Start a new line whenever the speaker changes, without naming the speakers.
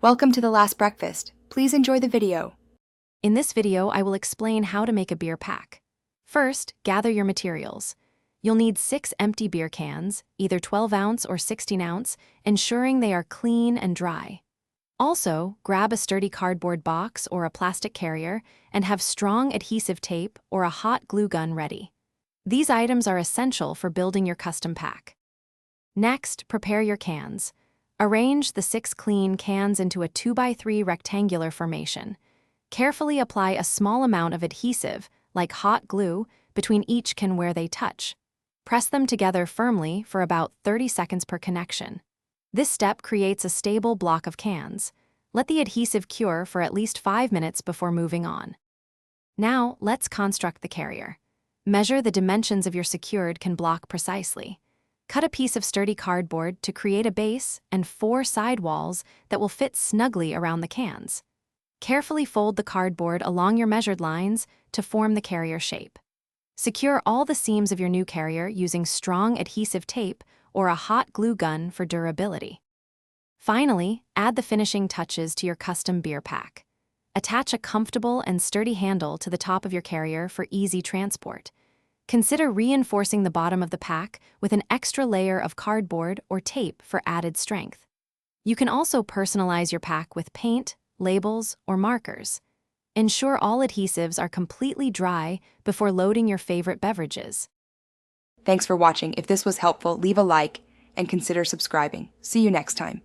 Welcome to the last breakfast. Please enjoy the video.
In this video, I will explain how to make a beer pack. First, gather your materials. You'll need 6 empty beer cans, either 12-ounce or 16-ounce, ensuring they are clean and dry. Also, grab a sturdy cardboard box or a plastic carrier and have strong adhesive tape or a hot glue gun ready. These items are essential for building your custom pack. Next, prepare your cans. Arrange the 6 clean cans into a 2x3 rectangular formation. Carefully apply a small amount of adhesive, like hot glue, between each can where they touch. Press them together firmly for about 30 seconds per connection. This step creates a stable block of cans. Let the adhesive cure for at least 5 minutes before moving on. Now, let's construct the carrier. Measure the dimensions of your secured can block precisely. Cut a piece of sturdy cardboard to create a base and 4 side walls that will fit snugly around the cans. Carefully fold the cardboard along your measured lines to form the carrier shape. Secure all the seams of your new carrier using strong adhesive tape or a hot glue gun for durability. Finally, add the finishing touches to your custom beer pack. Attach a comfortable and sturdy handle to the top of your carrier for easy transport. Consider reinforcing the bottom of the pack with an extra layer of cardboard or tape for added strength. You can also personalize your pack with paint, labels, or markers. Ensure all adhesives are completely dry before loading your favorite beverages.
Thanks for watching. If this was helpful, leave a like and consider subscribing. See you next time.